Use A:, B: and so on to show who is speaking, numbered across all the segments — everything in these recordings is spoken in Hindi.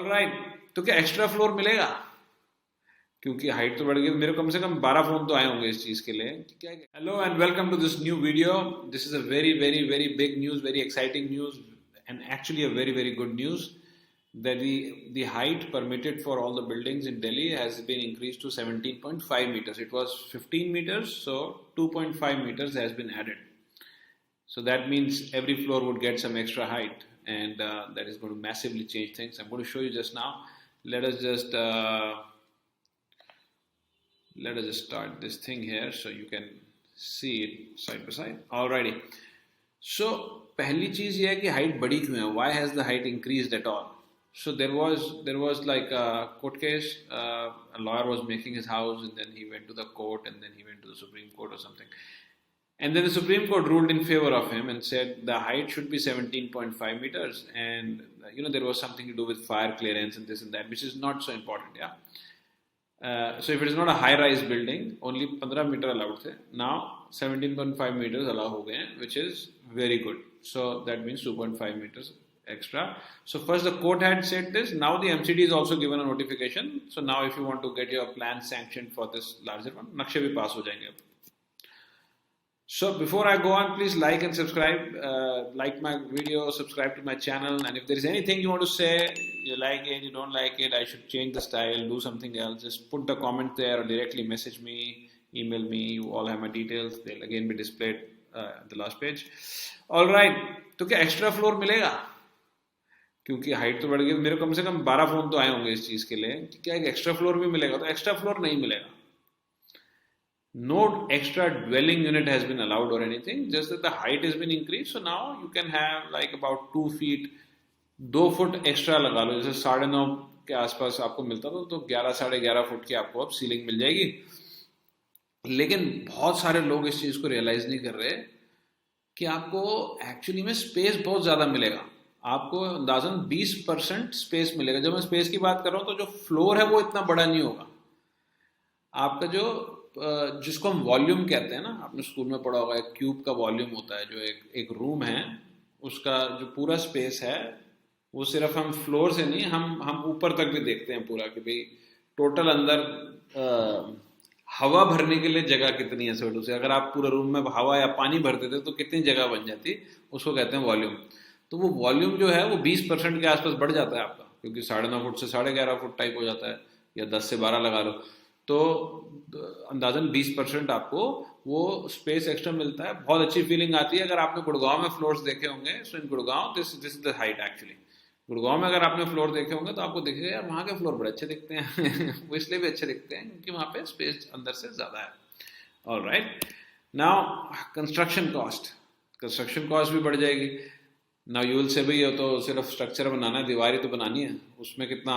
A: ऑल राइट, तो क्या एक्स्ट्रा फ्लोर मिलेगा? क्योंकि हाइट तो बढ़ गई, मेरे कम से कम 12 फोन तो आए होंगे इस चीज के लिए। क्या hello and welcome to this new video. This is a very very very big news, very exciting news, and actually a very very good news that the height permitted for all the buildings in Delhi has been increased to 17.5 meters. It was 15 meters, so 2.5 meters has been added. So that means every floor would get some extra height, and that is going to massively change things. I'm going to show you just now. Let us just start this thing here so you can see it side by side. Alrighty. So पहली चीज ये है कि हाइट बढ़ी क्यों है? Why has the height increased at all? So there was like a court case. A lawyer was making his house, and then he went to the court, and then he went to the Supreme Court or something. And then the Supreme Court ruled in favor of him and said the height should be 17.5 meters. And there was something to do with fire clearance and this and that, which is not so important. Yeah. So if it is not a high-rise building, only 15 meter allowed थे. Now 17.5 meters allow हो गए हैं, which is very good. So that means 2.5 meters extra. So first the court had said this. Now the MCD is also given a notification. So now if you want to get your plan sanctioned for this larger one, नक्शे भी पास हो जाएंगे अब. So before I go on, please like and subscribe. Like my video, subscribe to my channel, and if there is anything you want to say, you like it, you don't like it, I should change the style, do something else, just put the comment there or directly message me, email me. You all have my details. They'll again be displayed at the last page. All right. तो क्या एक्स्ट्रा फ्लोर मिलेगा? क्योंकि हाइट तो बढ़ गई, मेरे कम से कम 12 फोन तो आए होंगे इस चीज के लिए। क्या एक एक्स्ट्रा फ्लोर भी मिलेगा? तो एक्स्ट्रा फ्लोर नहीं मिलेगा. No extra dwelling unit has been allowed or anything, just that the height has been increased. So now you can have like about 2 feet, 2 foot extra लगा लो. जैसे 9.5 के आसपास आपको मिलता था, तो 11 साढ़े 11 फुट की आपको अब सीलिंग मिल जाएगी. लेकिन बहुत सारे लोग इस चीज को रियलाइज नहीं कर रहे कि आपको एक्चुअली में स्पेस बहुत ज्यादा मिलेगा. आपको अंदाजन 20% स्पेस मिलेगा. जब मैं स्पेस की बात कर रहा हूँ, तो जो फ्लोर है वो इतना बड़ा नहीं होगा. आपका जो जिसको हम वॉल्यूम कहते हैं ना, आपने स्कूल में पढ़ा होगा, एक क्यूब का वॉल्यूम होता है. जो एक रूम है, उसका जो पूरा स्पेस है, वो सिर्फ हम फ्लोर से नहीं, हम ऊपर तक भी देखते हैं पूरा, कि भाई टोटल अंदर हवा भरने के लिए जगह कितनी है. सोचो से अगर आप पूरा रूम में हवा या पानी भर देते तो कितनी जगह बन जाती, उसको कहते हैं वॉल्यूम. तो वो वॉल्यूम जो है वो 20% के आसपास बढ़ जाता है आपका, क्योंकि 9.5 फुट से 11.5 फुट टाइप हो जाता है, या 10 से 12 लगा लो. तो अंदाजन 20% आपको वो स्पेस एक्स्ट्रा मिलता है. बहुत अच्छी फीलिंग आती है. अगर आपने गुड़गांव में फ्लोर्स देखे होंगे, so in Gurgaon this is the height actually. Gurgaon में अगर आपने फ्लोर देखे होंगे तो आपको दिखेगा यार वहाँ के फ्लोर बड़े अच्छे दिखते हैं. वो इसलिए भी अच्छे दिखते हैं क्योंकि वहाँ पे स्पेस अंदर से ज़्यादा है. ऑलराइट, नाउ कंस्ट्रक्शन कॉस्ट भी बढ़ जाएगी. नाउ यू विल से भाई ये तो सिर्फ स्ट्रक्चर बनाना है, दीवारी तो बनानी है, उसमें कितना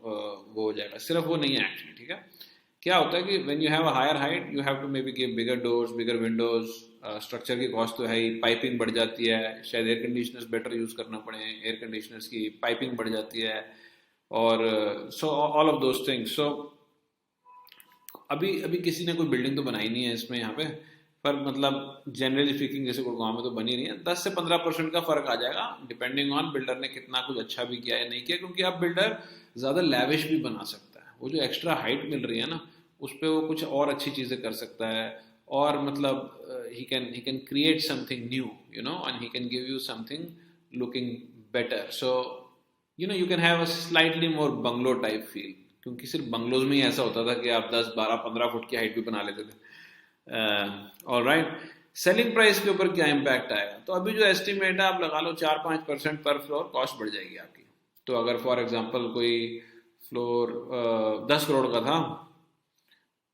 A: वो हो जाएगा. सिर्फ वो नहीं है एक्चुअली. ठीक है, क्या होता है कि when you have a higher height, you have to maybe give bigger doors, bigger windows. Structure की कॉस्ट तो है ही, पाइपिंग बढ़ जाती है, शायद एयर कंडीशनर्स बेटर यूज करना पड़े, एयर कंडीशनर्स की पाइपिंग बढ़ जाती है, और so all of those things. So अभी किसी ने कोई बिल्डिंग तो बनाई नहीं है इसमें यहाँ पे, पर मतलब जनरली स्पीकिंग जैसे गुड़गांव में तो बनी रही है. 10 से 15% का फर्क आ जाएगा, डिपेंडिंग ऑन बिल्डर ने कितना कुछ अच्छा भी किया या नहीं किया. क्योंकि अब बिल्डर ज्यादा लैविश भी बना सकता है. वो जो एक्स्ट्रा हाइट मिल रही है ना, उस पर वो कुछ और अच्छी चीजें कर सकता है, और मतलब he can create something new, and he can give you something looking better. So you can have a slightly more bungalow type feel. क्योंकि सिर्फ बंगलोज में ही ऐसा होता था कि आप 10, 12, 15 फुट की हाइट भी बना लेते थे. ऑलराइट, सेलिंग प्राइस के ऊपर क्या इम्पैक्ट आएगा? तो अभी जो एस्टिमेट है आप लगा लो 4-5% पर फ्लोर कॉस्ट बढ़ जाएगी आपकी. तो अगर फॉर एग्जांपल कोई फ्लोर 10 करोड़ का था,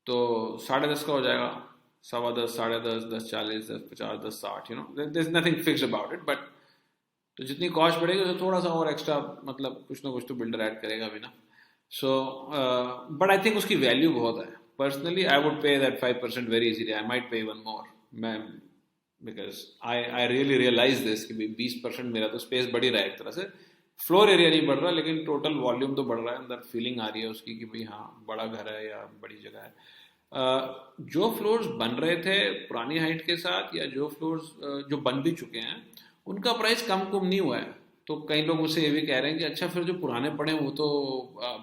A: तो 10.5 का हो जाएगा, 10.25, 10.5, 10.40, 10.50, 10.60. There is nothing fixed about it, but तो जितनी कॉस्ट बढ़ेगी तो थोड़ा सा और एक्स्ट्रा, मतलब कुछ ना कुछ तो बिल्डर ऐड करेगा भी ना. सो बट आई थिंक उसकी वैल्यू बहुत है. Personally I would pay that 5% very easily. I might pay even more, because I really realise this कि 20% मेरा तो स्पेस बढ़ ही रहा है एक तरह से. फ्लोर एरिया नहीं बढ़ रहा, लेकिन टोटल वॉल्यूम तो बढ़ रहा है. अंदर फीलिंग आ रही है उसकी कि भाई हाँ बड़ा घर है या बड़ी जगह है. जो फ्लोर्स बन रहे थे पुरानी हाइट के साथ, या जो फ्लोर्स जो बन भी चुके हैं, उनका प्राइस कम नहीं हुआ है. तो कई लोग मुझसे ये भी कह रहे हैं कि अच्छा फिर जो पुराने पड़े हैं वो तो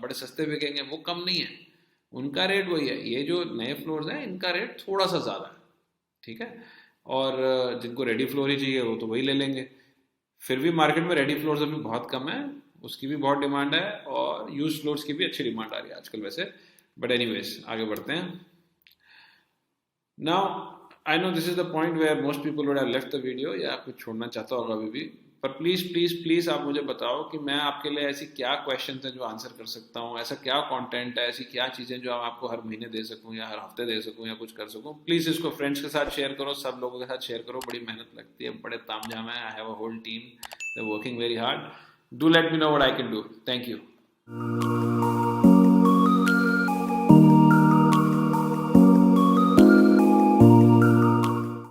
A: बड़े सस्ते बिकेंगे, वो कम नहीं है, उनका रेट वही है, ये जो नए फ्लोर्स हैं इनका रेट थोड़ा सा ज़्यादा है, ठीक है। और जिनको रेडी फ्लोर ही चाहिए वो तो वही ले लेंगे। फिर भी मार्केट में रेडी फ्लोर्स अभी बहुत कम है, उसकी भी बहुत डिमांड है, और यूज फ्लोर्स की भी अच्छी डिमांड आ रही है आजकल वैसे। बट एनीवेज आगे बढ़ते हैं। Now I know this is the point where most people would have left the video, या कुछ छोड़ना चाहता होगा अभी भी। पर प्लीज प्लीज प्लीज आप मुझे बताओ कि मैं आपके लिए ऐसी क्या क्वेश्चन हैं जो आंसर कर सकता हूँ, ऐसा क्या कंटेंट है, ऐसी क्या चीज़ें जो आपको हर महीने दे सकूँ या हर हफ्ते दे सकूँ या कुछ कर सकूँ। प्लीज़ इसको फ्रेंड्स के साथ शेयर करो, सब लोगों के साथ शेयर करो, बड़ी मेहनत लगती है, बड़े तामझाम है, I have a whole team, they working very hard. Do let me know what I can do. Thank you.